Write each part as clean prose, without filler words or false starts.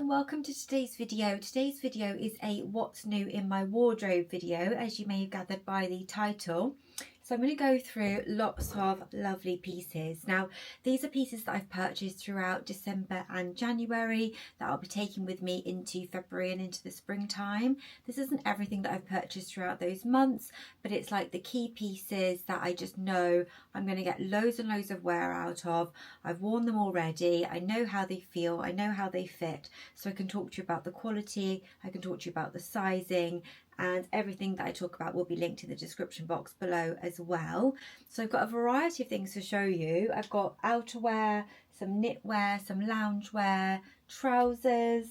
And welcome to today's video. Today's video is a what's new in my wardrobe video, as you may have gathered by the title. So I'm going to go through lots of lovely pieces. Now, these are pieces that I've purchased throughout December and January that I'll be taking with me into February and into the springtime. This isn't everything that I've purchased throughout those months, but it's like the key pieces that I just know I'm going to get loads and loads of wear out of. I've worn them already. I know how they feel. I know how they fit. So I can talk to you about the quality. I can talk to you about the sizing, and everything that I talk about will be linked in the description box below as well. So I've got a variety of things to show you. I've got outerwear, some knitwear, some loungewear, trousers,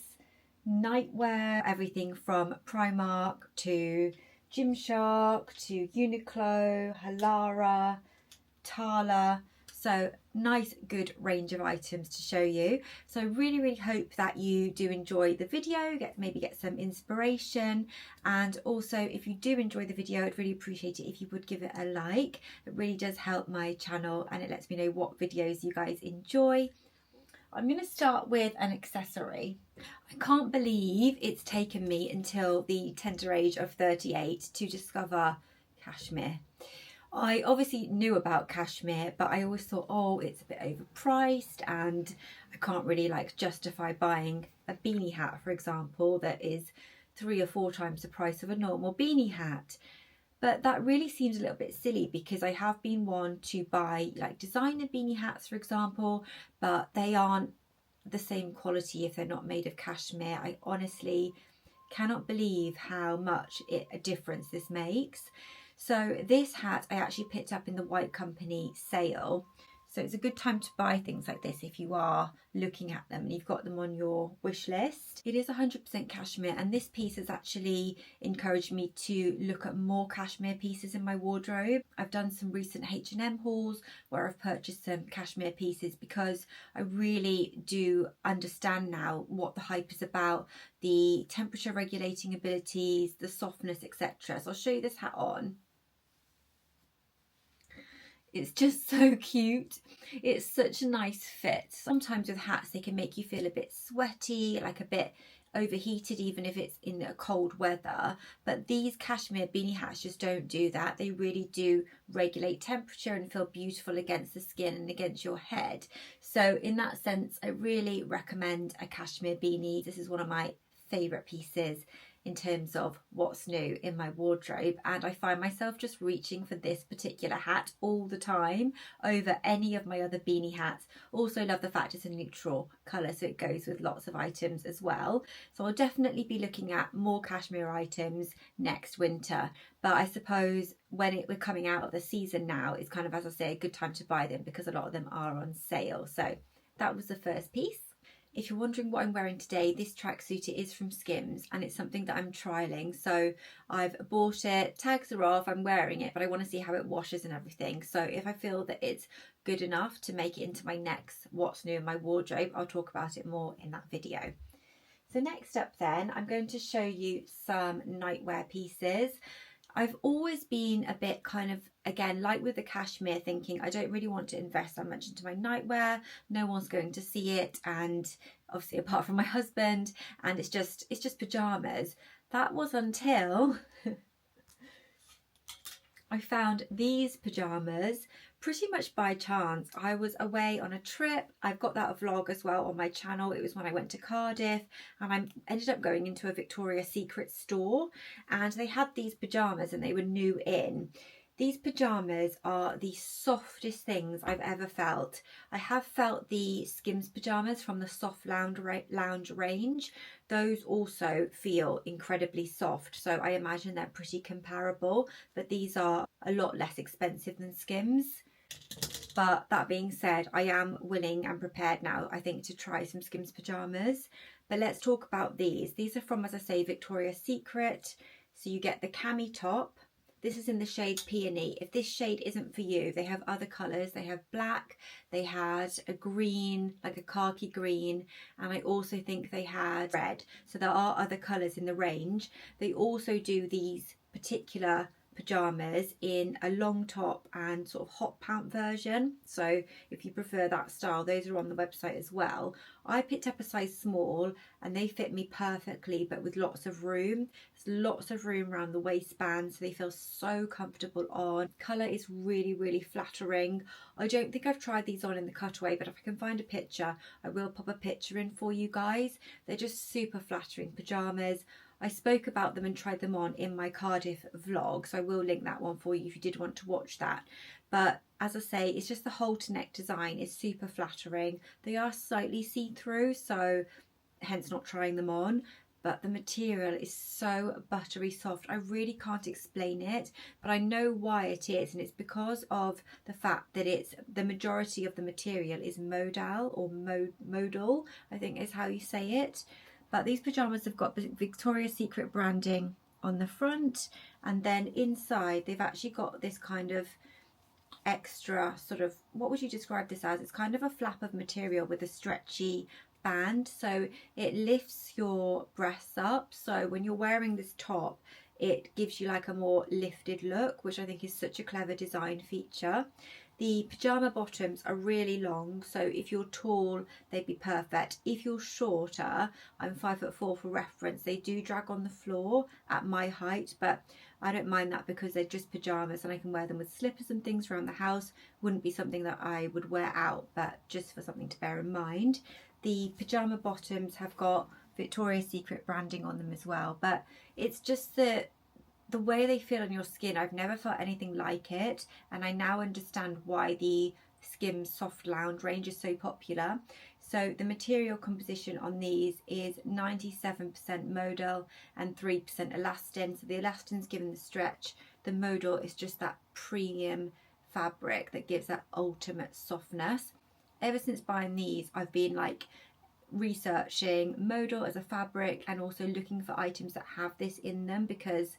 nightwear, everything from Primark to Gymshark to Uniqlo, Halara, Tala. So nice good range of items to show you. So I really hope that you do enjoy the video, maybe get some inspiration, and also if you do enjoy the video, I'd really appreciate it if you would give it a like. It really does help my channel and it lets me know what videos you guys enjoy. I'm going to start with an accessory. I can't believe it's taken me until the tender age of 38 to discover cashmere. I obviously knew about cashmere, but I always thought, oh, it's a bit overpriced and I can't really justify buying a beanie hat, for example, that is 3 or 4 times the price of a normal beanie hat. But that really seems a little bit silly because I have been one to buy designer beanie hats, for example, but they aren't the same quality if they're not made of cashmere. I honestly cannot believe how much a difference this makes. So this hat I actually picked up in the White Company sale. So it's a good time to buy things like this if you are looking at them and you've got them on your wish list. It is 100% cashmere, and this piece has actually encouraged me to look at more cashmere pieces in my wardrobe. I've done some recent H&M hauls where I've purchased some cashmere pieces because I really do understand now what the hype is about, the temperature regulating abilities, the softness, etc. So I'll show you this hat on. It's just so cute. It's such a nice fit. Sometimes with hats they can make you feel a bit sweaty, a bit overheated even if it's in a cold weather, but these cashmere beanie hats just don't do that. They really do regulate temperature and feel beautiful against the skin and against your head. So in that sense I really recommend a cashmere beanie. This is one of my favourite pieces in terms of what's new in my wardrobe, and I find myself just reaching for this particular hat all the time over any of my other beanie hats. Also love the fact it's a neutral colour, so it goes with lots of items as well. So I'll definitely be looking at more cashmere items next winter, but I suppose when we're coming out of the season now, it's kind of, as I say, a good time to buy them because a lot of them are on sale. So that was the first piece. If you're wondering what I'm wearing today, this tracksuit is from Skims and it's something that I'm trialling. So I've bought it, tags are off, I'm wearing it, but I want to see how it washes and everything. So if I feel that it's good enough to make it into my next what's new in my wardrobe, I'll talk about it more in that video. So next up then, I'm going to show you some nightwear pieces. I've always been a bit again, like with the cashmere, thinking I don't really want to invest that much into my nightwear. No one's going to see it, and obviously apart from my husband, and it's just pajamas. That was until I found these pajamas pretty much by chance. I was away on a trip. I've got that vlog as well on my channel. It was when I went to Cardiff and I ended up going into a Victoria's Secret store and they had these pajamas and they were new in. These pajamas are the softest things I've ever felt. I have felt the Skims pajamas from the soft lounge range. Those also feel incredibly soft, so I imagine they're pretty comparable, but these are a lot less expensive than Skims. But that being said, I am willing and prepared now, I think, to try some Skims pajamas. But let's talk about these. These are from, as I say, Victoria's Secret. So you get the cami top. This is in the shade Peony. If this shade isn't for you, they have other colours. They have black, they had a green, like a khaki green, and I also think they had red. So there are other colours in the range. They also do these particular pyjamas in a long top and sort of hot pant version. So if you prefer that style, those are on the website as well. I picked up a size small and they fit me perfectly, but with lots of room. There's lots of room around the waistband, so they feel so comfortable on. Colour is really, really flattering. I don't think I've tried these on in the cutaway, but if I can find a picture, I will pop a picture in for you guys. They're just super flattering pyjamas. I spoke about them and tried them on in my Cardiff vlog, so I will link that one for you if you did want to watch that. But as I say, it's just the halter neck design is super flattering. They are slightly see-through, so hence not trying them on. But the material is so buttery soft. I really can't explain it, but I know why it is, and it's because of the fact that it's the majority of the material is modal or modal, I think is how you say it. But these pyjamas have got the Victoria's Secret branding on the front, and then inside they've actually got this kind of extra sort of, what would you describe this as? It's kind of a flap of material with a stretchy band, so it lifts your breasts up. So when you're wearing this top, it gives you like a more lifted look, which I think is such a clever design feature. The pyjama bottoms are really long, so if you're tall, they'd be perfect. If you're shorter, I'm 5'4" for reference, they do drag on the floor at my height, but I don't mind that because they're just pyjamas and I can wear them with slippers and things around the house. Wouldn't be something that I would wear out, but just for something to bear in mind. The pyjama bottoms have got Victoria's Secret branding on them as well, but it's just the way they feel on your skin. I've never felt anything like it, and I now understand why the Skims Soft Lounge range is so popular. So the material composition on these is 97% modal and 3% elastin. So the elastin's given the stretch, the modal is just that premium fabric that gives that ultimate softness. Ever since buying these, I've been like researching modal as a fabric and also looking for items that have this in them, because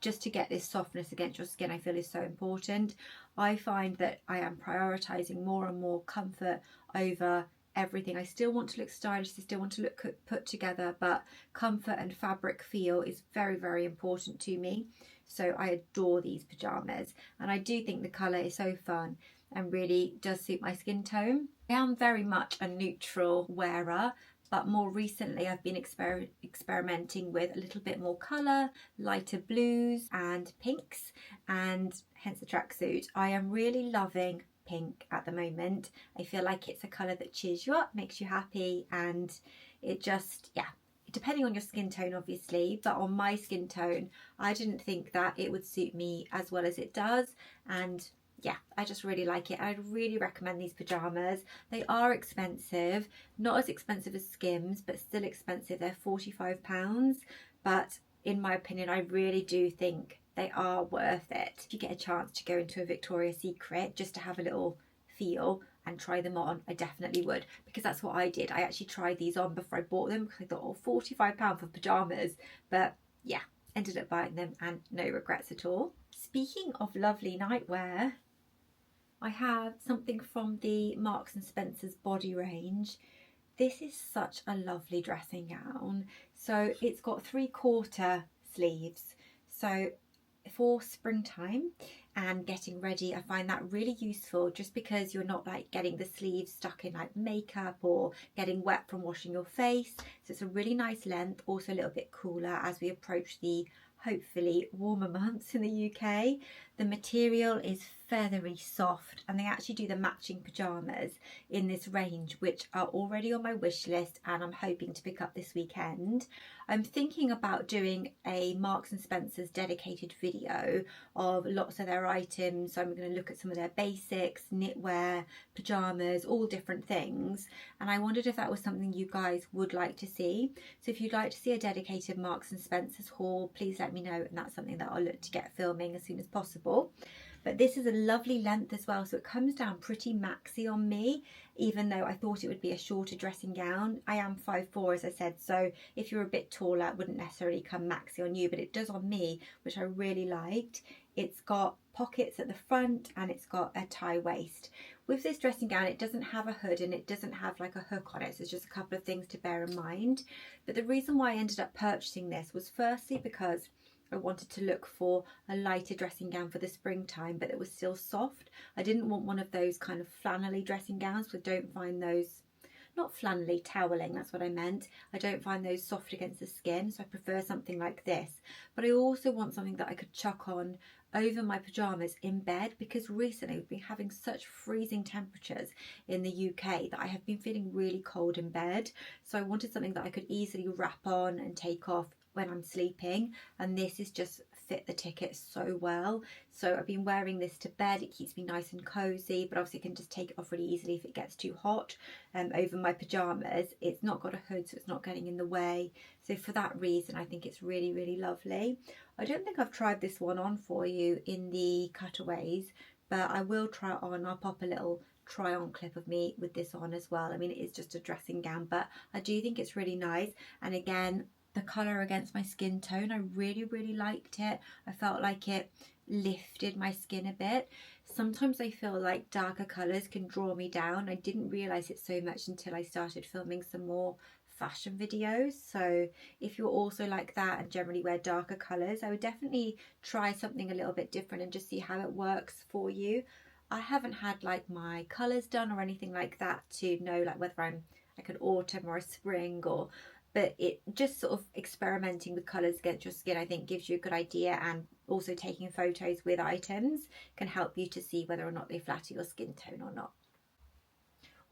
just to get this softness against your skin, I feel is so important. I find that I am prioritizing more and more comfort over everything. I still want to look stylish, I still want to look put together, but comfort and fabric feel is very, very important to me. So I adore these pajamas, and I do think the colour is so fun and really does suit my skin tone. I am very much a neutral wearer, but more recently I've been experimenting with a little bit more colour, lighter blues and pinks, and hence the tracksuit. I am really loving pink at the moment. I feel like it's a colour that cheers you up, makes you happy, and it just, yeah, depending on your skin tone obviously, but on my skin tone I didn't think that it would suit me as well as it does, and yeah, I just really like it. I'd really recommend these pyjamas. They are expensive, not as expensive as Skims, but still expensive. They're £45, but in my opinion, I really do think they are worth it. If you get a chance to go into a Victoria's Secret just to have a little feel and try them on, I definitely would, because that's what I did. I actually tried these on before I bought them because I thought, oh, £45 for pyjamas, but yeah, ended up buying them and no regrets at all. Speaking of lovely nightwear, I have something from the Marks and Spencer's body range. This is such a lovely dressing gown. So it's got 3/4 sleeves. So for springtime and getting ready, I find that really useful, just because you're not like getting the sleeves stuck in like makeup or getting wet from washing your face. So it's a really nice length, also a little bit cooler as we approach the hopefully warmer months in the UK. The material is feathery soft, and they actually do the matching pyjamas in this range, which are already on my wish list and I'm hoping to pick up this weekend. I'm thinking about doing a Marks and Spencer's dedicated video of lots of their items. So I'm going to look at some of their basics, knitwear, pyjamas, all different things, and I wondered if that was something you guys would like to see. So if you'd like to see a dedicated Marks and Spencer's haul, please let me know, and that's something that I'll look to get filming as soon as possible. But this is a lovely length as well, so it comes down pretty maxi on me, even though I thought it would be a shorter dressing gown. I am 5'4", as I said, so if you're a bit taller it wouldn't necessarily come maxi on you, but it does on me, which I really liked. It's got pockets at the front and it's got a tie waist. With this dressing gown, it doesn't have a hood and it doesn't have like a hook on it, so it's just a couple of things to bear in mind. But the reason why I ended up purchasing this was firstly because I wanted to look for a lighter dressing gown for the springtime, but it was still soft. I didn't want one of those kind of flannelly dressing gowns, so I don't find those, not flannelly, toweling, that's what I meant. I don't find those soft against the skin, so I prefer something like this. But I also want something that I could chuck on over my pyjamas in bed, because recently we've been having such freezing temperatures in the UK that I have been feeling really cold in bed. So I wanted something that I could easily wrap on and take off when I'm sleeping, and this is just fit the ticket so well. So I've been wearing this to bed. It keeps me nice and cozy, but obviously I can just take it off really easily if it gets too hot over my pyjamas. It's not got a hood, so it's not getting in the way. So for that reason, I think it's really, really lovely. I don't think I've tried this one on for you in the cutaways, but I will try it on. I'll pop a little try on clip of me with this on as well. I mean, it is just a dressing gown, but I do think it's really nice. And again, the colour against my skin tone, I really, really liked it. I felt like it lifted my skin a bit. Sometimes I feel like darker colours can draw me down. I didn't realise it so much until I started filming some more fashion videos. So if you're also like that and generally wear darker colours, I would definitely try something a little bit different and just see how it works for you. I haven't had like my colours done or anything like that to know like whether I'm like an autumn or a spring, or but it just sort of experimenting with colours against your skin, I think gives you a good idea, and also taking photos with items can help you to see whether or not they flatter your skin tone or not.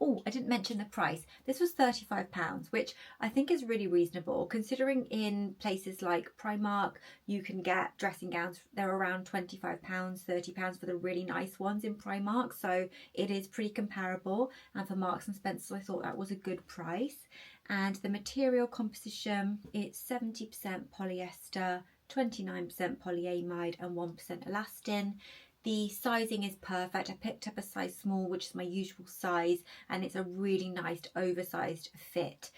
Oh, I didn't mention the price. This was £35, which I think is really reasonable considering in places like Primark you can get dressing gowns, they're around £25, £30 for the really nice ones in Primark, so it is pretty comparable. And for Marks and Spencer, I thought that was a good price. And the material composition, it's 70% polyester, 29% polyamide and 1% elastin. The sizing is perfect. I picked up a size small, which is my usual size, and it's a really nice oversized fit.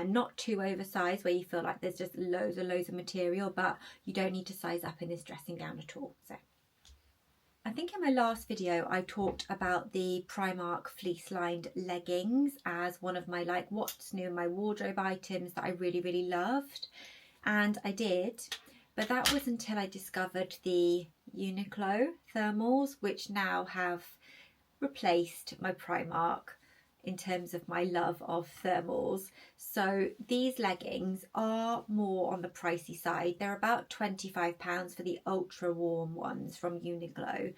Not too oversized where you feel like there's just loads of material, but you don't need to size up in this dressing gown at all. So I think in my last video I talked about the Primark fleece lined leggings as one of my like what's new in my wardrobe items that I really, really loved, and I did. But that was until I discovered the Uniqlo thermals, which now have replaced my Primark in terms of my love of thermals. So these leggings are more on the pricey side. They're about £25 for the ultra warm ones from Uniqlo,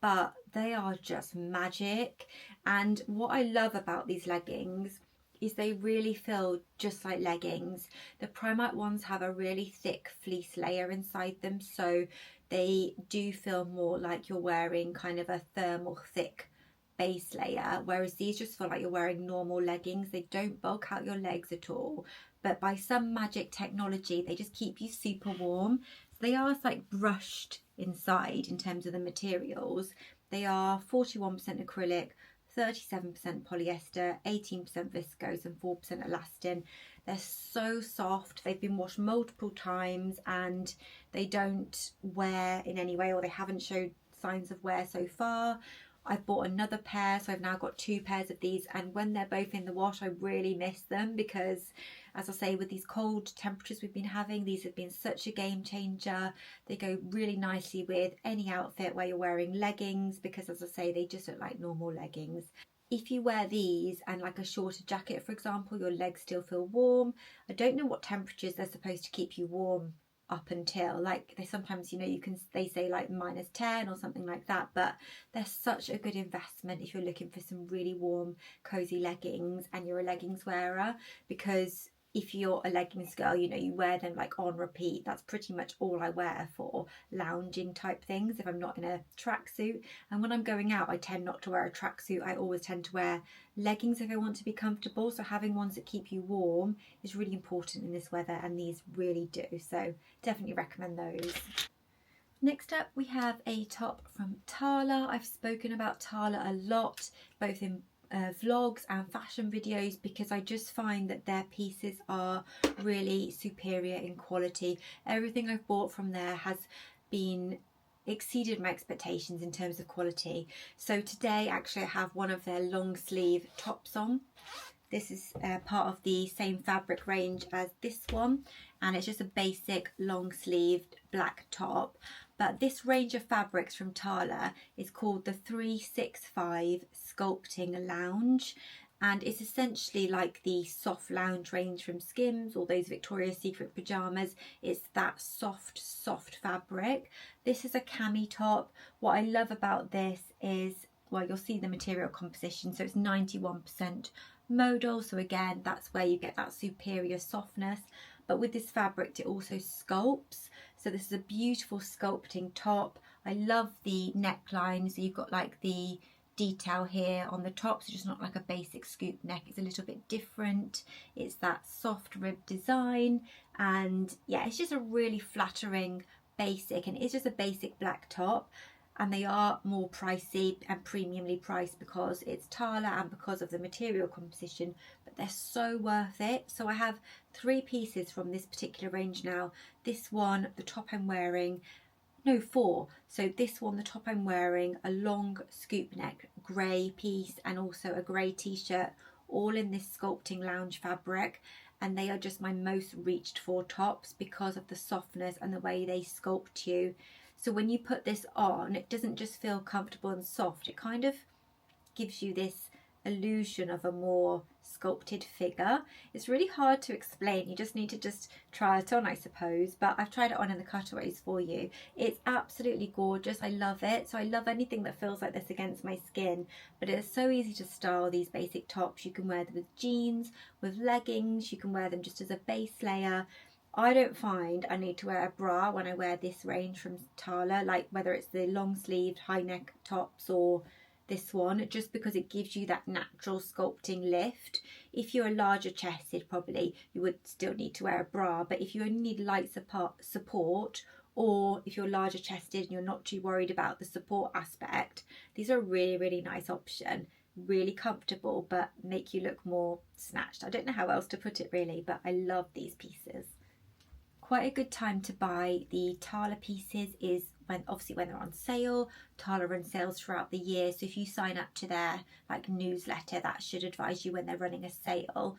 but they are just magic. And what I love about these leggings is they really feel just like leggings. The Primark ones have a really thick fleece layer inside them, so they do feel more like you're wearing kind of a thermal thick base layer, whereas these just feel like you're wearing normal leggings. They don't bulk out your legs at all, but by some magic technology they just keep you super warm. So they are like brushed inside in terms of the materials. They are 41% acrylic, 37% polyester, 18% viscose and 4% elastin. They're so soft. They've been washed multiple times and they don't wear in any way, or they haven't showed signs of wear so far. I've bought another pair, so I've now got 2 pairs of these, and when they're both in the wash I really miss them because, as I say, with these cold temperatures we've been having, these have been such a game changer. They go really nicely with any outfit where you're wearing leggings because, as I say, they just look like normal leggings. If you wear these and like a shorter jacket, for example, your legs still feel warm. I don't know what temperatures they're supposed to keep you warm up until, like they sometimes, you know, they say like -10 or something like that, but they're such a good investment if you're looking for some really warm cozy leggings and you're a leggings wearer, because if you're a leggings girl, you know, you wear them like on repeat. That's pretty much all I wear for lounging type things if I'm not in a tracksuit. And when I'm going out, I tend not to wear a tracksuit. I always tend to wear leggings if I want to be comfortable. So having ones that keep you warm is really important in this weather, and these really do. So definitely recommend those. Next up we have a top from Tala. I've spoken about Tala a lot, both in vlogs and fashion videos, because I just find that their pieces are really superior in quality. Everything I've bought from there has been exceeded my expectations in terms of quality. So today actually I have one of their long sleeve tops on. This is part of the same fabric range as this one, and it's just a basic long sleeved black top. But this range of fabrics from Tala is called the 365 Sculpting Lounge, and it's essentially like the soft lounge range from Skims or those Victoria's Secret pyjamas. It's that soft fabric. This is a cami top. What I love about this is, well, you'll see the material composition. So it's 91% modal. So again, that's where you get that superior softness. But with this fabric, it also sculpts. So this is a beautiful sculpting top. I love the neckline. So you've got like the detail here on the top, so just not like a basic scoop neck. It's a little bit different. It's that soft rib design, and yeah, it's just a really flattering basic, and it's just a basic black top. And they are more pricey and premiumly priced because it's Tala and because of the material composition, but they're so worth it. So I have 3 pieces from this particular range now. This one, the top I'm wearing, no, 4. So this one, the top I'm wearing, a long scoop neck grey piece, and also a grey t-shirt, all in this sculpting lounge fabric. And they are just my most reached for tops because of the softness and the way they sculpt you. So when you put this on, it doesn't just feel comfortable and soft. It kind of gives you this illusion of a more sculpted figure. It's really hard to explain. You just need to just try it on, I suppose. But I've tried it on in the cutaways for you. It's absolutely gorgeous. I love it. So I love anything that feels like this against my skin. But it's so easy to style these basic tops. You can wear them with jeans, with leggings. You can wear them just as a base layer. I don't find I need to wear a bra when I wear this range from Tala, like whether it's the long sleeved high neck tops or this one, just because it gives you that natural sculpting lift. If you're a larger chested, probably you would still need to wear a bra, but if you only need light support, or if you're larger chested and you're not too worried about the support aspect, these are a really nice option. Really comfortable, but make you look more snatched. I don't know how else to put it really, but I love these pieces. Quite a good time to buy the Tala pieces is when they're on sale. Tala run sales throughout the year, so if you sign up to their like newsletter, that should advise you when they're running a sale.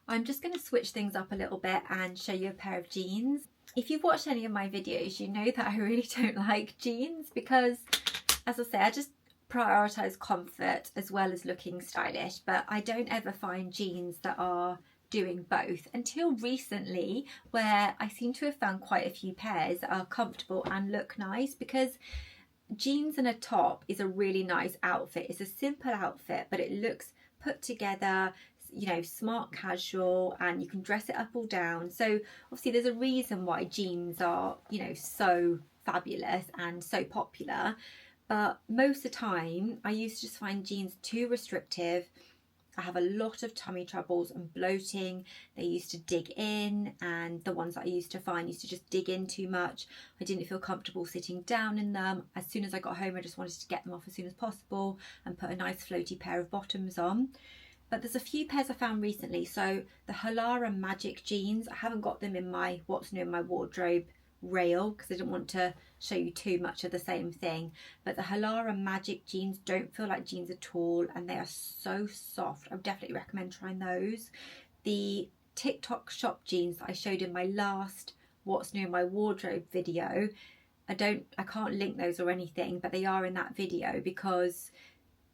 I'm just going to switch things up a little bit and show you a pair of jeans. If you've watched any of my videos, you know that I really don't like jeans because, as I say, I just prioritize comfort as well as looking stylish, but I don't ever find jeans that are doing both until recently, where I seem to have found quite a few pairs that are comfortable and look nice, because jeans and a top is a really nice outfit. It's a simple outfit, but it looks put together, you know, smart casual, and you can dress it up or down. So obviously there's a reason why jeans are, you know, so fabulous and so popular. But most of the time I used to just find jeans too restrictive. I have a lot of tummy troubles and bloating. They used to dig in, and the ones that I used to find used to just dig in too much. I didn't feel comfortable sitting down in them. As soon as I got home, I just wanted to get them off as soon as possible and put a nice floaty pair of bottoms on. But there's a few pairs I found recently. So the Halara Magic jeans, I haven't got them in my what's new in my wardrobe rail because I didn't want to show you too much of the same thing, but the Halara Magic jeans don't feel like jeans at all, and they are so soft. I would definitely recommend trying those. The TikTok shop jeans that I showed in my last what's new in my wardrobe video, I can't link those or anything, but they are in that video because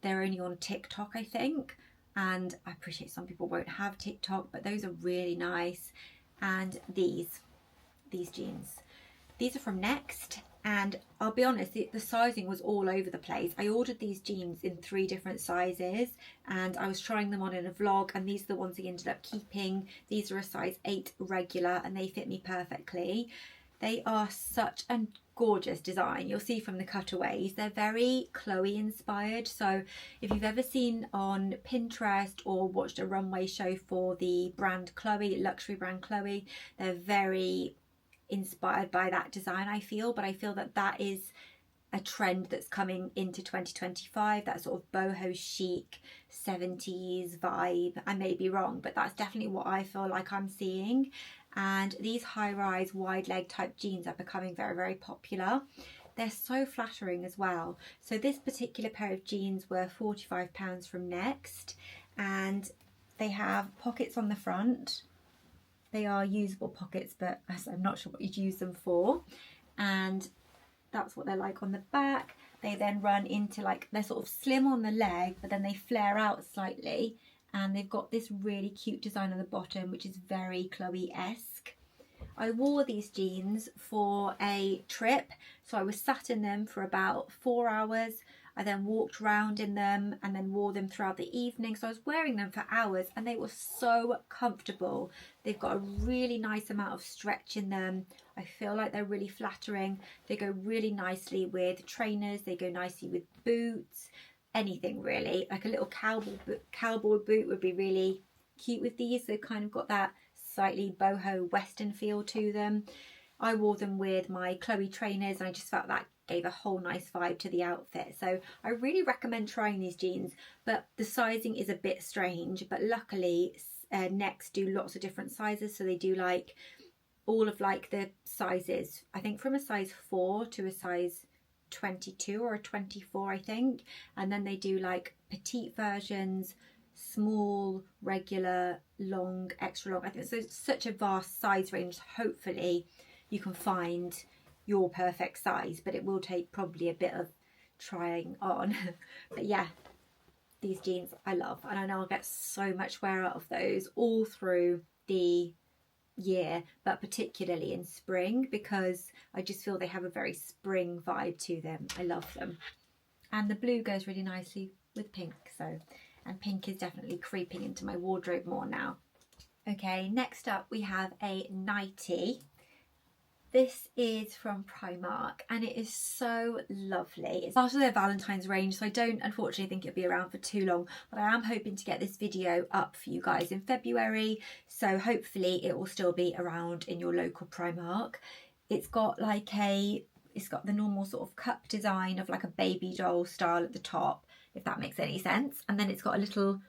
they're only on TikTok, I think, and I appreciate some people won't have TikTok, but those are really nice. And these jeans, these are from Next, and I'll be honest, the sizing was all over the place. I ordered these jeans in 3 different sizes, and I was trying them on in a vlog, and these are the ones I ended up keeping. These are a size 8 regular, and they fit me perfectly. They are such a gorgeous design. You'll see from the cutaways, they're very Chloe inspired. So if you've ever seen on Pinterest or watched a runway show for the brand Chloe, luxury brand Chloe, they're very inspired by that design, I feel. But I feel that that is a trend that's coming into 2025, that sort of boho chic 70s vibe. I may be wrong, but that's definitely what I feel like I'm seeing. And these high-rise wide leg type jeans are becoming very popular. They're so flattering as well. So this particular pair of jeans were £45 from Next, and They have pockets on the front. They are usable pockets, but I'm not sure what you'd use them for. And that's what they're like on the back. They then run into like, they're sort of slim on the leg, but then they flare out slightly. And they've got this really cute design on the bottom, which is very Chloe-esque. I wore these jeans for a trip. So I was sat in them for about 4 hours. I then walked around in them and then wore them throughout the evening. So I was wearing them for hours and they were so comfortable. They've got a really nice amount of stretch in them. I feel like they're really flattering. They go really nicely with trainers. They go nicely with boots, anything really. Like a little cowboy boot would be really cute with these. They've kind of got that slightly boho western feel to them. I wore them with my Chloe trainers and I just felt that gave a whole nice vibe to the outfit. So I really recommend trying these jeans, but the sizing is a bit strange, but luckily Next do lots of different sizes. So they do like all of like the sizes, I think from a size 4 to a size 22 or a 24, I think. And then they do like petite versions, small, regular, long, extra long. I think so. It's such a vast size range. Hopefully you can find your perfect size, but it will take probably a bit of trying on. But yeah, these jeans I love, and I know I'll get so much wear out of those all through the year, but particularly in spring, because I just feel they have a very spring vibe to them. I love them. And the blue goes really nicely with pink, so, and pink is definitely creeping into my wardrobe more now. Okay, next up we have a nighty. This is from Primark and it is so lovely. It's part of their Valentine's range, so I don't unfortunately think it'll be around for too long, but I am hoping to get this video up for you guys in February, so hopefully it will still be around in your local Primark. It's got like it's got the normal sort of cup design of like a baby doll style at the top, if that makes any sense, and then it's got a little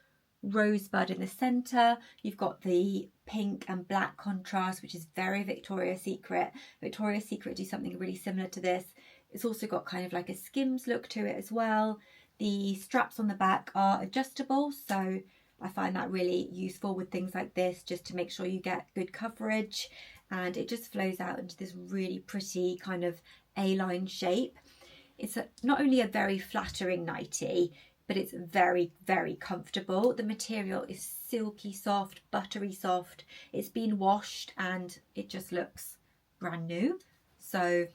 rosebud in the center. You've got the pink and black contrast, which is very Victoria's Secret. Victoria's Secret do something really similar to this. It's also got kind of like a Skims look to it as well. The straps on the back are adjustable, so I find that really useful with things like this, just to make sure you get good coverage, and it just flows out into this really pretty kind of A-line shape. It's not only a very flattering nighty, but it's very, very comfortable. The material is silky soft, buttery soft. It's been washed and it just looks brand new. So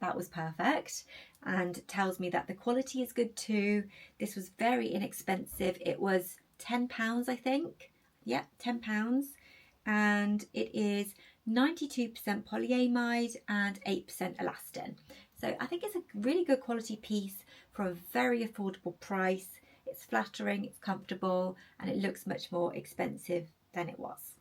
that was perfect, and tells me that the quality is good too. This was very inexpensive. It was £10, I think. Yeah, £10. And it is 92% polyamide and 8% elastin. So I think it's a really good quality piece for a very affordable price. It's flattering, it's comfortable, and it looks much more expensive than it was.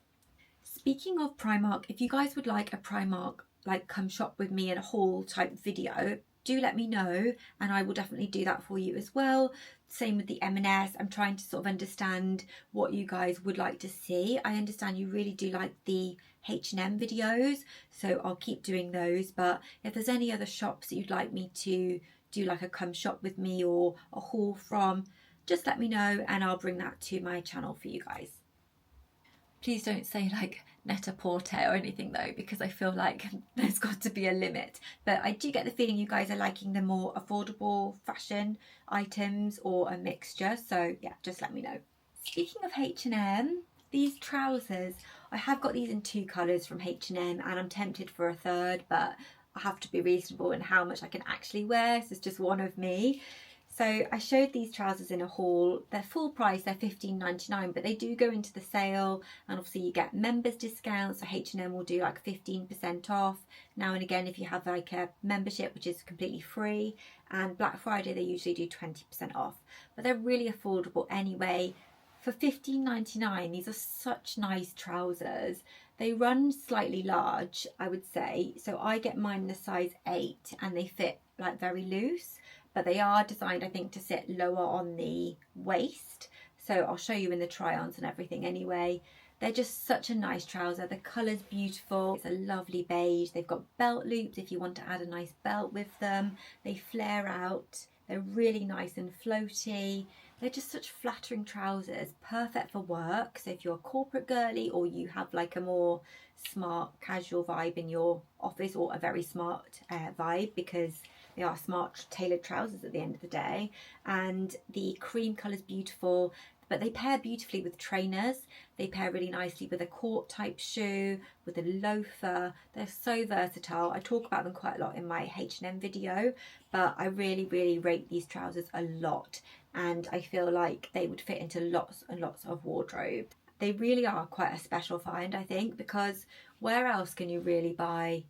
Speaking of Primark, if you guys would like a Primark like come shop with me in a haul type video, do let me know and I will definitely do that for you as well. Same with the M&S. I'm trying to sort of understand what you guys would like to see. I understand you really do like the H&M videos, so I'll keep doing those, but if there's any other shops that you'd like me to do like a come shop with me or a haul from, just let me know and I'll bring that to my channel for you guys. Please don't say like net-a-porter or anything though, because I feel like there's got to be a limit. But I do get the feeling you guys are liking the more affordable fashion items or a mixture. So yeah, just let me know. Speaking of H&M, these trousers, I have got these in 2 colours from H&M and I'm tempted for a third, but I have to be reasonable in how much I can actually wear. So it's just one of me. So I showed these trousers in a haul. They're full price, they're £15.99, but they do go into the sale, and obviously you get members discounts. So H&M will do like 15% off now and again if you have like a membership, which is completely free, and Black Friday they usually do 20% off, but they're really affordable anyway. For £15.99, these are such nice trousers. They run slightly large, I would say, so I get mine in a size 8 and they fit like very loose, but they are designed, I think, to sit lower on the waist. So I'll show you in the try-ons and everything anyway. They're just such a nice trouser. The colour's beautiful. It's a lovely beige. They've got belt loops if you want to add a nice belt with them. They flare out. They're really nice and floaty. They're just such flattering trousers, perfect for work. So if you're a corporate girly or you have like a more smart casual vibe in your office, or a very smart vibe, because they are smart tailored trousers at the end of the day. And the cream colour is beautiful, but they pair beautifully with trainers. They pair really nicely with a court type shoe, with a loafer. They're so versatile. I talk about them quite a lot in my H&M video, but I really, really rate these trousers a lot. And I feel like they would fit into lots and lots of wardrobe. They really are quite a special find, I think, because where else can you really buy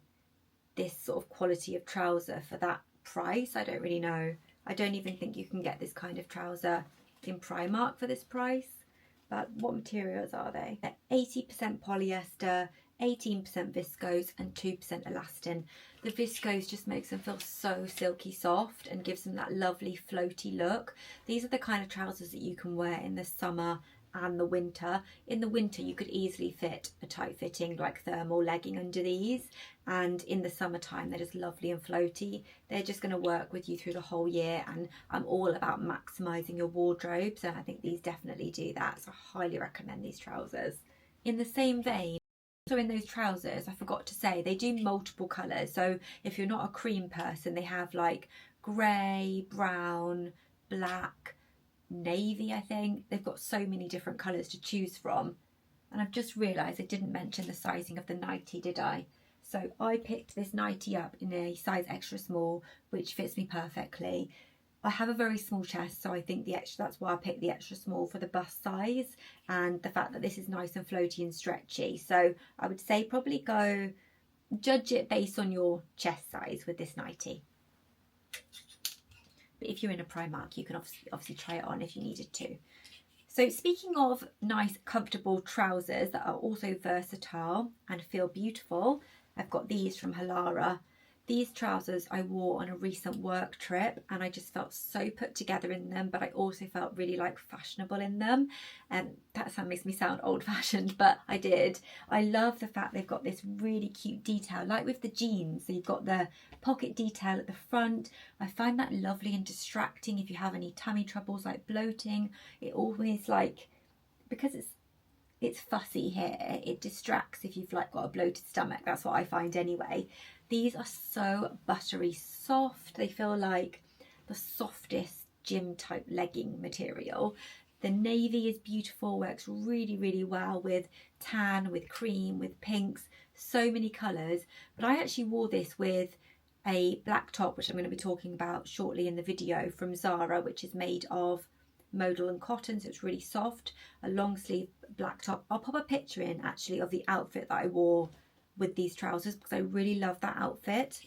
this sort of quality of trouser for that price? I don't really know. I don't even think you can get this kind of trouser in Primark for this price. But what materials are they? They're 80% polyester, 18% viscose and 2% elastin. The viscose just makes them feel so silky soft and gives them that lovely floaty look. These are the kind of trousers that you can wear in the summer and the winter. In the winter you could easily fit a tight fitting like thermal legging under these, and in the summertime they're just lovely and floaty. They're just going to work with you through the whole year, and I'm all about maximising your wardrobe, so I think these definitely do that, so I highly recommend these trousers. In the same vein, so in those trousers, I forgot to say, they do multiple colours. So if you're not a cream person, they have like grey, brown, black, navy, I think. They've got so many different colours to choose from. And I've just realised I didn't mention the sizing of the nighty, did I? So I picked this nighty up in a size extra small, which fits me perfectly. I have a very small chest, so I think that's why I picked the extra small for the bust size, and the fact that this is nice and floaty and stretchy. So I would say probably judge it based on your chest size with this nighty. But if you're in a Primark, you can obviously try it on if you needed to. So speaking of nice, comfortable trousers that are also versatile and feel beautiful, I've got these from Halara. These trousers I wore on a recent work trip and I just felt so put together in them, but I also felt really like fashionable in them. And that makes me sound old-fashioned, but I did. I love the fact they've got this really cute detail, like with the jeans. So you've got the pocket detail at the front. I find that lovely and distracting if you have any tummy troubles like bloating. It always because it's fussy here, it distracts if you've like got a bloated stomach. That's what I find anyway. These are so buttery soft. They feel like the softest gym type legging material. The navy is beautiful, works really, really well with tan, with cream, with pinks, so many colours. But I actually wore this with a black top, which I'm going to be talking about shortly in the video, from Zara, which is made of modal and cotton, so it's really soft. A long sleeve black top. I'll pop a picture in actually of the outfit that I wore with these trousers because I really love that outfit,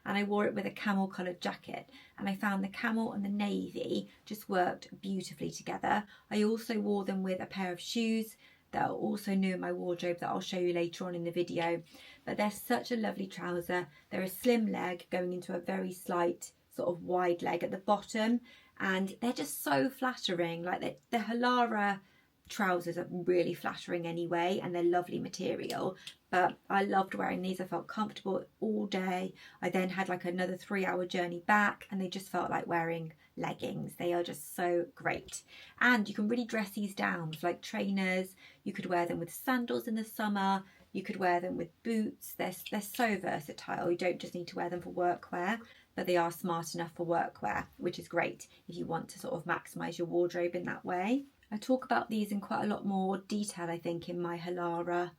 and I wore it with a camel coloured jacket, and I found the camel and the navy just worked beautifully together. I also wore them with a pair of shoes that are also new in my wardrobe that I'll show you later on in the video. But they're such a lovely trouser. They're a slim leg going into a very slight sort of wide leg at the bottom, and they're just so flattering. Like the Halara trousers are really flattering anyway, and they're lovely material, but I loved wearing these. I felt comfortable all day. I then had like another 3-hour journey back, and they just felt like wearing leggings. They are just so great, and you can really dress these down with like trainers. You could wear them with sandals in the summer. You could wear them with boots. They're so versatile. You don't just need to wear them for workwear, but they are smart enough for workwear, which is great if you want to sort of maximise your wardrobe in that way. I talk about these in quite a lot more detail, I think, in my Halara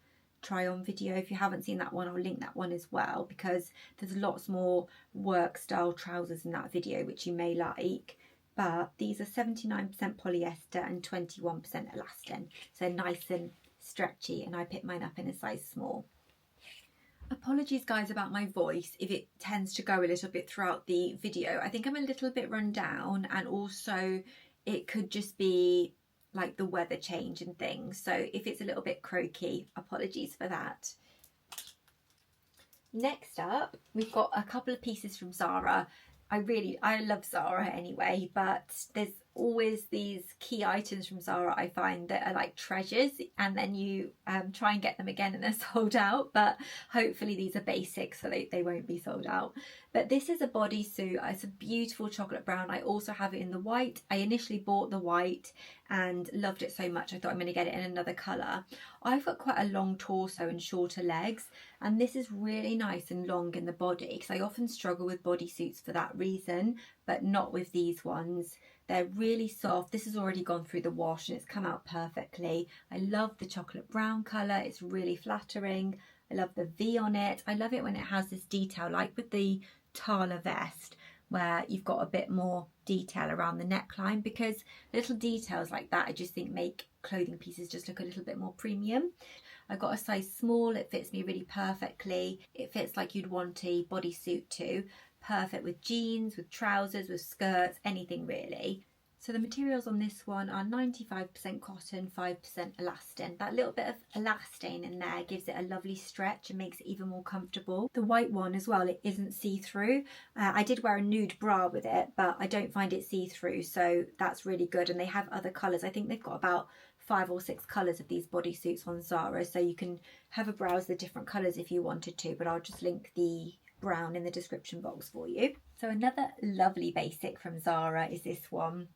try on video. If you haven't seen that one, I'll link that one as well, because there's lots more work style trousers in that video which you may like. But these are 79% polyester and 21% elastin, so nice and stretchy, and I picked mine up in a size small. Apologies guys about my voice if it tends to go a little bit throughout the video. I think I'm a little bit run down, and also it could just be like the weather change and things, so if it's a little bit croaky, apologies for that. Next up, we've got a couple of pieces from Zara. I love Zara anyway, but there's always these key items from Zara I find that are like treasures, and then you try and get them again and they're sold out, but hopefully these are basic so they won't be sold out. But this is a bodysuit. It's a beautiful chocolate brown. I also have it in the white. I initially bought the white and loved it so much I thought I'm going to get it in another colour. I've got quite a long torso and shorter legs, and this is really nice and long in the body, because I often struggle with bodysuits for that reason, but not with these ones. They're really soft. This has already gone through the wash and it's come out perfectly. I love the chocolate brown colour. It's really flattering. I love the V on it. I love it when it has this detail, like with the Tala vest, where you've got a bit more detail around the neckline, because little details like that I just think make clothing pieces just look a little bit more premium. I got a size small. It fits me really perfectly. It fits like you'd want a bodysuit to. Perfect with jeans, with trousers, with skirts, anything really. So the materials on this one are 95% cotton, 5% elastin. That little bit of elastane in there gives it a lovely stretch and makes it even more comfortable. The white one as well, it isn't see-through. I did wear a nude bra with it, but I don't find it see-through, so that's really good. And they have other colours. I think they've got about 5 or 6 colours of these bodysuits on Zara, so you can have a browse the different colours if you wanted to, but I'll just link the brown in the description box for you. So another lovely basic from Zara is this one.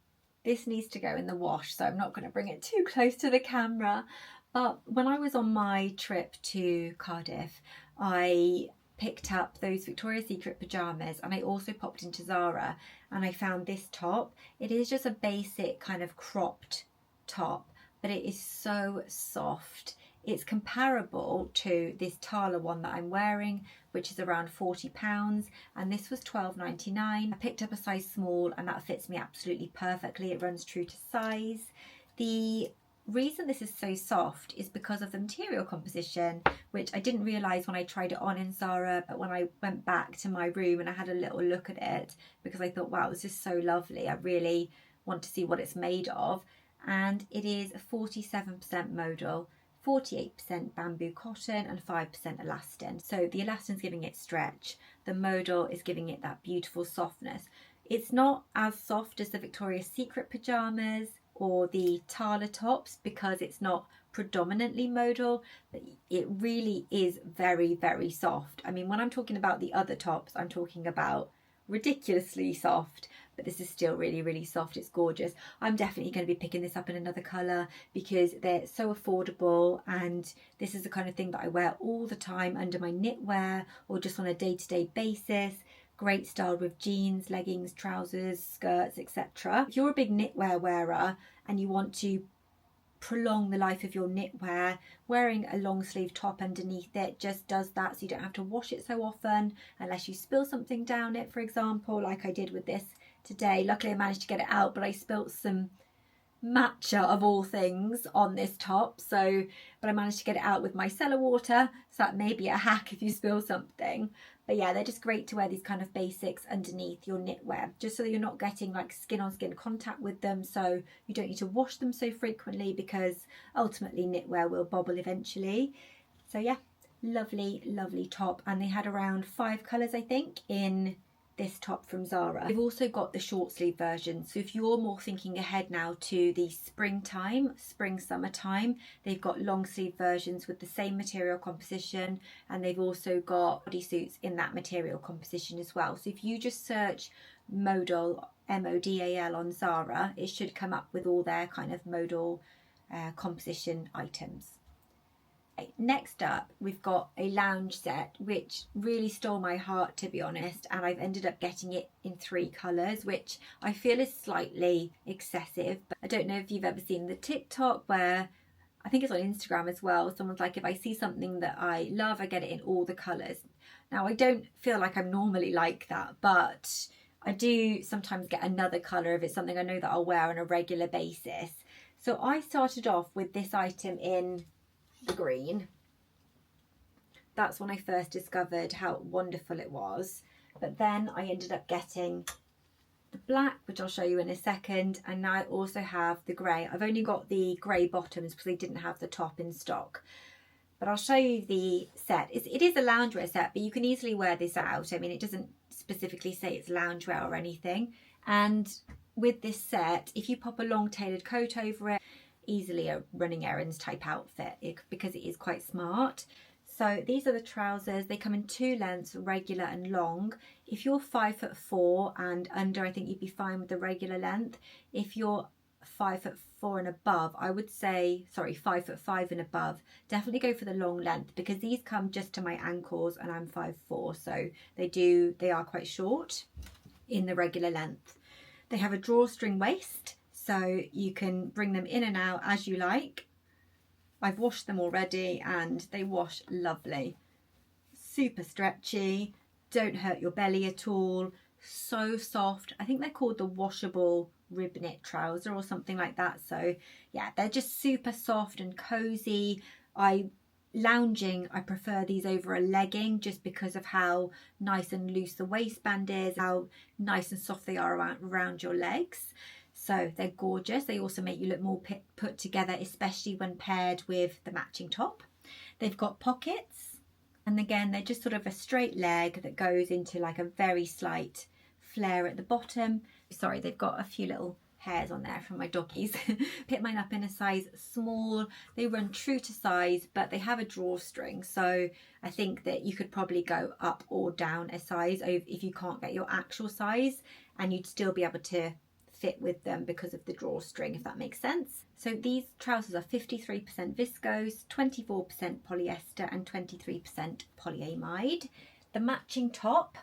This needs to go in the wash, so I'm not going to bring it too close to the camera. But when I was on my trip to Cardiff, I picked up those Victoria's Secret pyjamas, and I also popped into Zara and I found this top. It is just a basic kind of cropped top, but it is so soft. It's comparable to this Tala one that I'm wearing, which is around £40, and this was £12.99. I picked up a size small and that fits me absolutely perfectly. It runs true to size. The reason this is so soft is because of the material composition, which I didn't realise when I tried it on in Zara, but when I went back to my room and I had a little look at it, because I thought, wow, this is so lovely, I really want to see what it's made of. And it is 47% modal, 48% bamboo cotton and 5% elastin. So the elastin's giving it stretch, the modal is giving it that beautiful softness. It's not as soft as the Victoria's Secret pyjamas or the Tala tops because it's not predominantly modal, but it really is very, very soft. I mean, when I'm talking about the other tops, I'm talking about ridiculously soft, but this is still really, really soft. It's gorgeous. I'm definitely going to be picking this up in another colour because they're so affordable, and this is the kind of thing that I wear all the time under my knitwear or just on a day-to-day basis. Great style with jeans, leggings, trousers, skirts, etc. If you're a big knitwear wearer and you want to prolong the life of your knitwear, wearing a long sleeve top underneath it just does that, so you don't have to wash it so often unless you spill something down it, for example, like I did with this today. Luckily I managed to get it out, but I spilt some matcha of all things on this top, but I managed to get it out with micellar water, so that may be a hack if you spill something. But yeah, they're just great to wear these kind of basics underneath your knitwear, just so that you're not getting like skin on skin contact with them, so you don't need to wash them so frequently, because ultimately knitwear will bobble eventually. So yeah, lovely, lovely top. And they had around 5 colours, I think, in this top from Zara. They've also got the short sleeve version, so if you're more thinking ahead now to the springtime, summertime, they've got long sleeve versions with the same material composition, and they've also got bodysuits in that material composition as well. So if you just search modal, M-O-D-A-L, on Zara, it should come up with all their kind of modal composition items. Next up, we've got a lounge set, which really stole my heart, to be honest, and I've ended up getting it in 3 colours, which I feel is slightly excessive. But I don't know if you've ever seen the TikTok where, I think it's on Instagram as well, someone's like, if I see something that I love, I get it in all the colours. Now, I don't feel like I'm normally like that, but I do sometimes get another colour if it's something I know that I'll wear on a regular basis. So I started off with this item in the green. That's when I first discovered how wonderful it was, but then I ended up getting the black, which I'll show you in a second, and now I also have the grey. I've only got the grey bottoms because they didn't have the top in stock, but I'll show you the set. It is a loungewear set, but you can easily wear this out. I mean, it doesn't specifically say it's loungewear or anything, and with this set, if you pop a long tailored coat over it, easily a running errands type outfit, because it is quite smart. So these are the trousers. They come in 2 lengths, regular and long. If you're 5'4" and under, I think you'd be fine with the regular length. If you're 5'4" and above, I would say, sorry, 5'5" and above, definitely go for the long length, because these come just to my ankles and I'm 5'4", so they are quite short in the regular length. They have a drawstring waist, so you can bring them in and out as you like. I've washed them already and they wash lovely. Super stretchy, don't hurt your belly at all, so soft. I think they're called the washable rib knit trouser or something like that. So yeah, they're just super soft and cozy. Lounging, I prefer these over a legging, just because of how nice and loose the waistband is, how nice and soft they are around your legs. So they're gorgeous. They also make you look more put together, especially when paired with the matching top. They've got pockets, and again, they're just sort of a straight leg that goes into like a very slight flare at the bottom. Sorry, they've got a few little hairs on there from my doggies. Picked mine up in a size small. They run true to size, but they have a drawstring, so I think that you could probably go up or down a size if you can't get your actual size, and you'd still be able to fit with them because of the drawstring, if that makes sense. So these trousers are 53% viscose, 24% polyester and 23% polyamide. The matching top,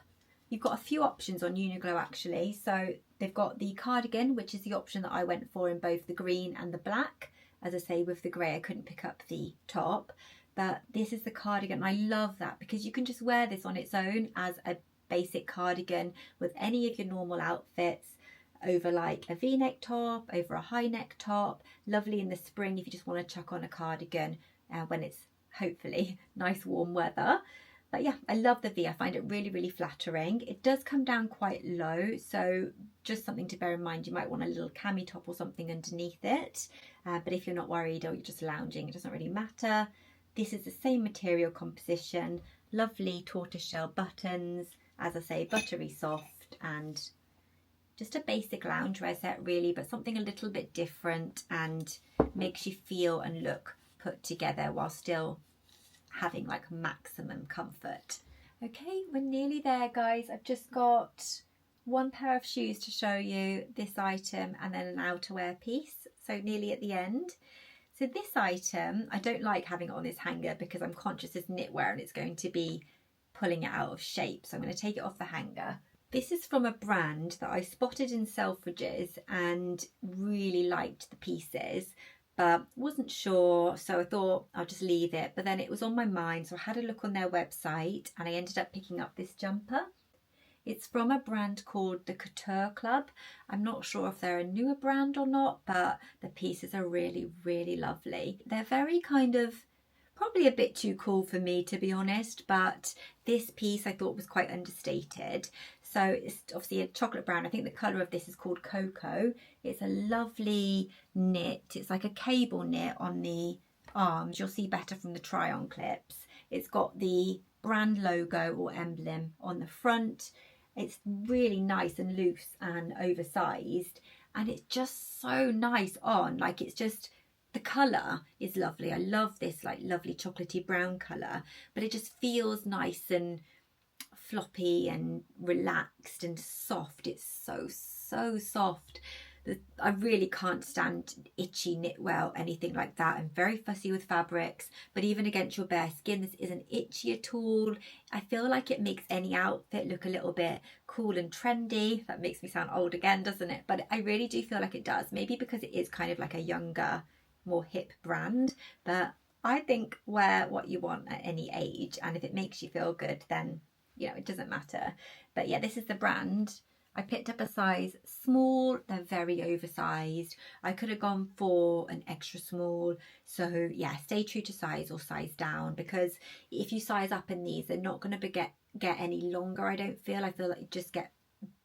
you've got a few options on Uniqlo actually. So they've got the cardigan, which is the option that I went for in both the green and the black. As I say, with the grey I couldn't pick up the top, but this is the cardigan. I love that because you can just wear this on its own as a basic cardigan with any of your normal outfits, over like a v-neck top, over a high neck top. Lovely in the spring if you just want to chuck on a cardigan when it's hopefully nice warm weather. But yeah, I love the V. I find it really, really flattering. It does come down quite low, so just something to bear in mind. You might want a little cami top or something underneath it, but if you're not worried or you're just lounging, it doesn't really matter. This is the same material composition, lovely tortoiseshell buttons, as I say, buttery soft, and just a basic loungewear set really, but something a little bit different and makes you feel and look put together while still having like maximum comfort. Okay, we're nearly there guys. I've just got one pair of shoes to show you, this item, and then an outerwear piece, so nearly at the end. So this item, I don't like having it on this hanger because I'm conscious it's knitwear and it's going to be pulling it out of shape, so I'm going to take it off the hanger. This is from a brand that I spotted in Selfridges and really liked the pieces, but wasn't sure, so I thought I'll just leave it. But then it was on my mind, so I had a look on their website and I ended up picking up this jumper. It's from a brand called the Couture Club. I'm not sure if they're a newer brand or not, but the pieces are really, really lovely. They're very kind of, probably a bit too cool for me to be honest, but this piece I thought was quite understated. So it's obviously a chocolate brown. I think the colour of this is called Cocoa. It's a lovely knit. It's like a cable knit on the arms. You'll see better from the try-on clips. It's got the brand logo or emblem on the front. It's really nice and loose and oversized, and it's just so nice on. Like, it's just, the colour is lovely. I love this like lovely chocolatey brown colour, but it just feels nice and floppy and relaxed and soft. It's so soft. I really can't stand itchy knitwear or anything like that. I'm very fussy with fabrics, but even against your bare skin, this isn't itchy at all. I feel like it makes any outfit look a little bit cool and trendy. That makes me sound old again, doesn't it? But I really do feel like it does. Maybe because it is kind of like a younger, more hip brand, but I think wear what you want at any age, and if it makes you feel good, then you know, it doesn't matter. But yeah, this is the brand. I picked up a size small. They're very oversized. I could have gone for an extra small. So yeah, stay true to size or size down, because if you size up in these, they're not going to get any longer, I don't feel. I feel like you just get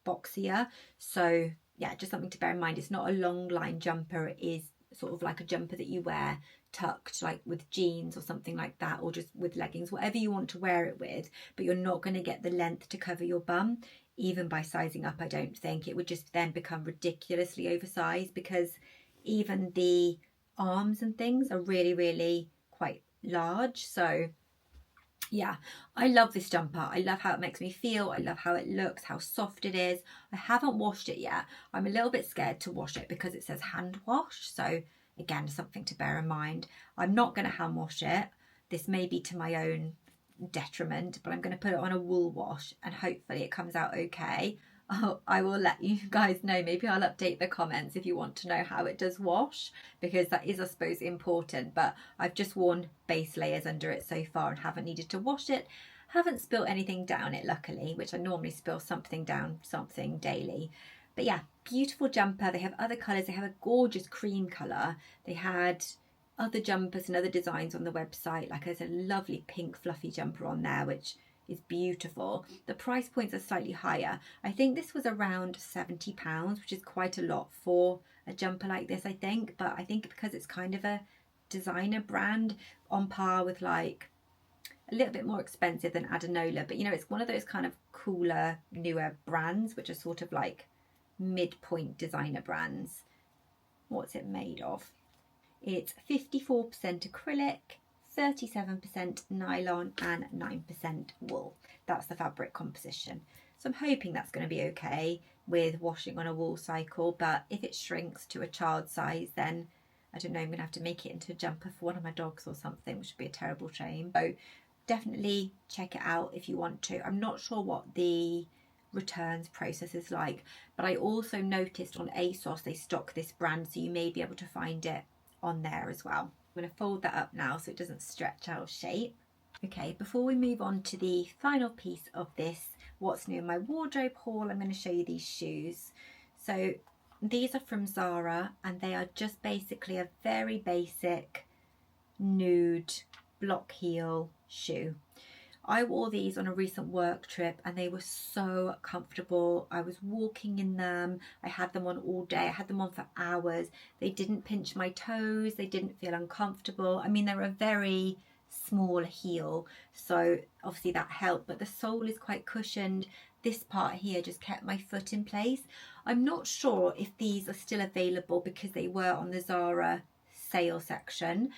boxier. So yeah, just something to bear in mind. It's not a long line jumper. It is sort of like a jumper that you wear tucked, like with jeans or something like that, or just with leggings, whatever you want to wear it with, but you're not going to get the length to cover your bum. even by sizing up. I don't think it would just then become ridiculously oversized, because even the arms and things are really quite large. So yeah, I love this jumper. I love how it makes me feel. I love how it looks, how soft it is. I haven't washed it yet. I'm a little bit scared to wash it because it says hand wash. So again, something to bear in mind. I'm not going to hand wash it. This may be to my own detriment, but I'm going to put it on a wool wash and hopefully it comes out okay. I will let you guys know. Maybe I'll update the comments if you want to know how it does wash, because that is, I suppose, important. But I've just worn base layers under it so far and haven't needed to wash it. Haven't spilt anything down it, luckily, which I normally spill something down something daily. But yeah, beautiful jumper. They have other colours. They have a gorgeous cream colour. They had other jumpers and other designs on the website. Like there's a lovely pink fluffy jumper on there, which is beautiful. The price points are slightly higher. I think this was around £70, which is quite a lot for a jumper like this, I think. But I think because it's kind of a designer brand, on par with like a little bit more expensive than Adanola, but you know, it's one of those kind of cooler, newer brands, which are sort of like midpoint designer brands. What's it made of? It's 54% acrylic, 37% nylon and 9% wool. That's the fabric composition. So I'm hoping that's going to be okay with washing on a wool cycle, but if it shrinks to a child size, then I don't know, I'm going to have to make it into a jumper for one of my dogs or something, which would be a terrible shame. So definitely check it out if you want to. I'm not sure what the returns process is like, but I also noticed on ASOS they stock this brand, so you may be able to find it on there as well. I'm going to fold that up now so it doesn't stretch out of shape. Okay, before we move on to the final piece of this what's new in my wardrobe haul, I'm going to show you these shoes. So these are from Zara and they are just basically a very basic nude block heel shoe. I wore these on a recent work trip and they were so comfortable. I was walking in them. I had them on all day. I had them on for hours. They didn't pinch my toes. They didn't feel uncomfortable. I mean, they're a very small heel, so obviously that helped, but the sole is quite cushioned. This part here just kept my foot in place. I'm not sure if these are still available because they were on the Zara sale section,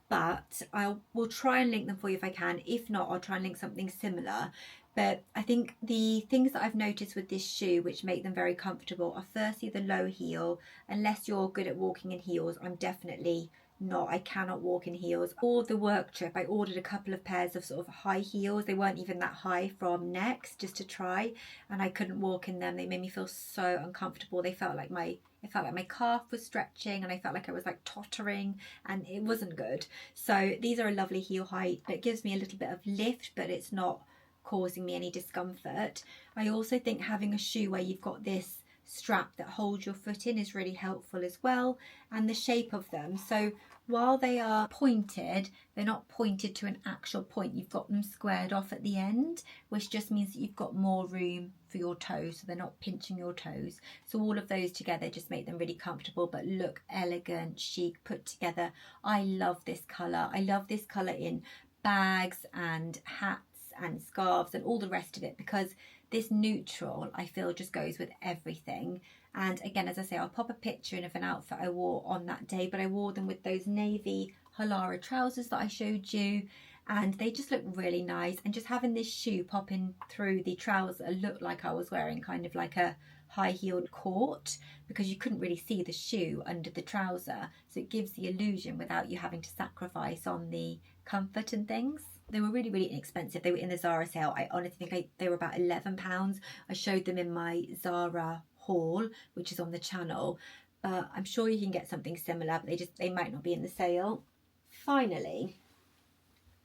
but I will try and link them for you if I can. If not, I'll try and link something similar. But I think the things that I've noticed with this shoe which make them very comfortable are firstly the low heel. Unless you're good at walking in heels, I'm definitely not. I cannot walk in heels. For the work trip, I ordered a couple of pairs of sort of high heels. They weren't even that high from Next, just to try, and I couldn't walk in them. They made me feel so uncomfortable. They felt like it felt like my calf was stretching and I felt like I was like tottering and it wasn't good. So these are a lovely heel height. It gives me a little bit of lift, but it's not causing me any discomfort. I also think having a shoe where you've got this strap that holds your foot in is really helpful as well, and the shape of them. So while they are pointed, they're not pointed to an actual point. You've got them squared off at the end, which just means that you've got more room for your toes, so they're not pinching your toes. So all of those together just make them really comfortable but look elegant, chic, put together. I love this colour. I love this colour in bags and hats and scarves and all the rest of it, because this neutral I feel just goes with everything. And again, as I say, I'll pop a picture in of an outfit I wore on that day, but I wore them with those navy Halara trousers that I showed you, and they just look really nice. And just having this shoe popping through the trouser looked like I was wearing kind of like a high-heeled court, because you couldn't really see the shoe under the trouser, so it gives the illusion without you having to sacrifice on the comfort and things. They were really inexpensive. They were in the Zara sale. I honestly think they were about £11. I showed them in my Zara haul, which is on the channel, but I'm sure you can get something similar, but they might not be in the sale. Finally,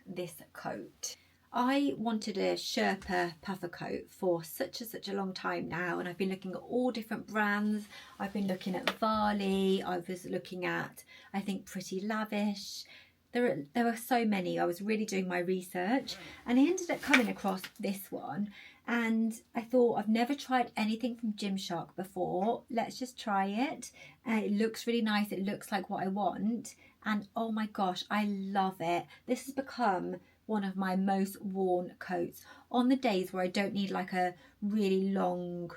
this coat. I wanted a Sherpa puffer coat for such a long time now, and I've been looking at all different brands. I've been looking at Varley, I was looking at, I think, Pretty Lavish. There were so many. I was really doing my research and I ended up coming across this one, and I thought, I've never tried anything from Gymshark before. Let's just try it. It looks really nice. It looks like what I want, and oh my gosh, I love it. This has become one of my most worn coats. On the days where I don't need like a really long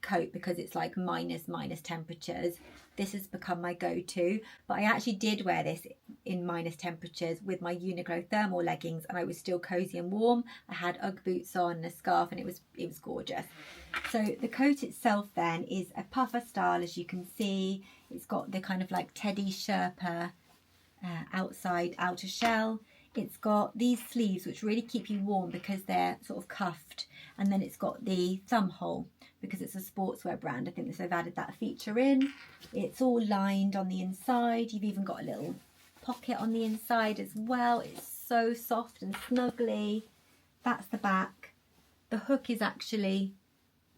coat because it's like minus temperatures, this has become my go-to. But I actually did wear this in minus temperatures with my Uniqlo thermal leggings, and I was still cozy and warm. I had Ugg boots on and a scarf, and it was gorgeous. So the coat itself then is a puffer style, as you can see. It's got the kind of like teddy Sherpa outside outer shell. It's got these sleeves which really keep you warm because they're sort of cuffed, and then it's got the thumb hole because it's a sportswear brand. I think they've added that feature in. It's all lined on the inside. You've even got a little pocket on the inside as well. It's so soft and snuggly. That's the back. The hook is actually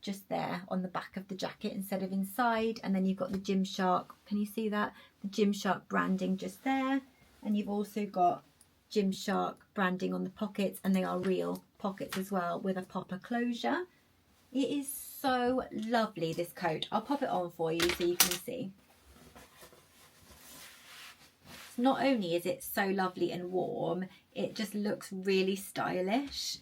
just there on the back of the jacket instead of inside, and then you've got the Gymshark, can you see that? The Gymshark branding just there, and you've also got Gymshark branding on the pockets, and they are real pockets as well with a popper closure. It is so lovely, this coat. I'll pop it on for you so you can see. Not only is it so lovely and warm, it just looks really stylish,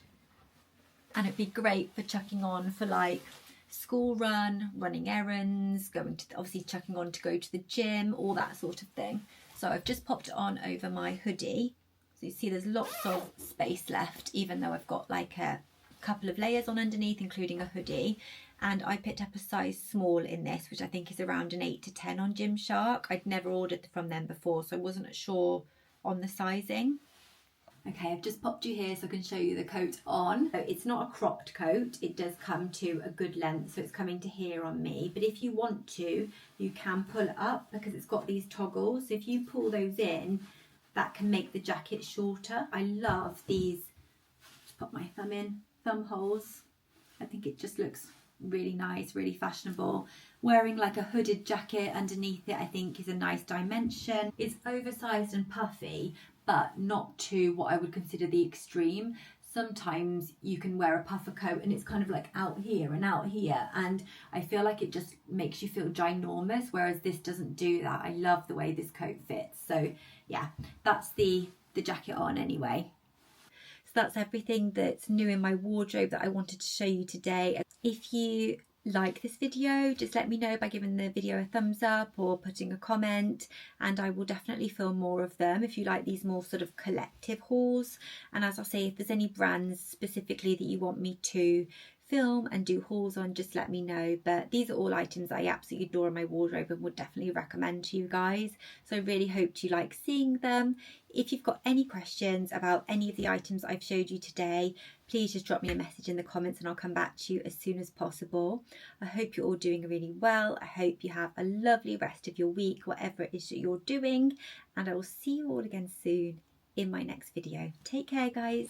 and it'd be great for chucking on for like school run, running errands, going to obviously chucking on to go to the gym, all that sort of thing. So I've just popped it on over my hoodie. So you see there's lots of space left, even though I've got like a couple of layers on underneath, including a hoodie. And I picked up a size small in this, which I think is around an 8 to 10 on Gymshark. I'd never ordered from them before, so I wasn't sure on the sizing. Okay, I've just popped you here so I can show you the coat on. So it's not a cropped coat, it does come to a good length, so it's coming to here on me. But if you want to, you can pull it up because it's got these toggles. So if you pull those in, that can make the jacket shorter. I love these, just put my thumb in, thumb holes. I think it just looks really nice, really fashionable. Wearing like a hooded jacket underneath it, I think is a nice dimension. It's oversized and puffy, but not to what I would consider the extreme. Sometimes you can wear a puffer coat and it's kind of like out here and out here, and I feel like it just makes you feel ginormous, whereas this doesn't do that. I love the way this coat fits. So yeah, that's the jacket on anyway. So that's everything that's new in my wardrobe that I wanted to show you today. If you like this video, just let me know by giving the video a thumbs up or putting a comment, and I will definitely film more of them if you like these more sort of collective hauls. And as I say, if there's any brands specifically that you want me to film and do hauls on, just let me know. But these are all items I absolutely adore in my wardrobe and would definitely recommend to you guys, so I really hope you like seeing them. If you've got any questions about any of the items I've showed you today, please just drop me a message in the comments and I'll come back to you as soon as possible. I hope you're all doing really well. I hope you have a lovely rest of your week, whatever it is that you're doing, and I will see you all again soon in my next video. Take care, guys.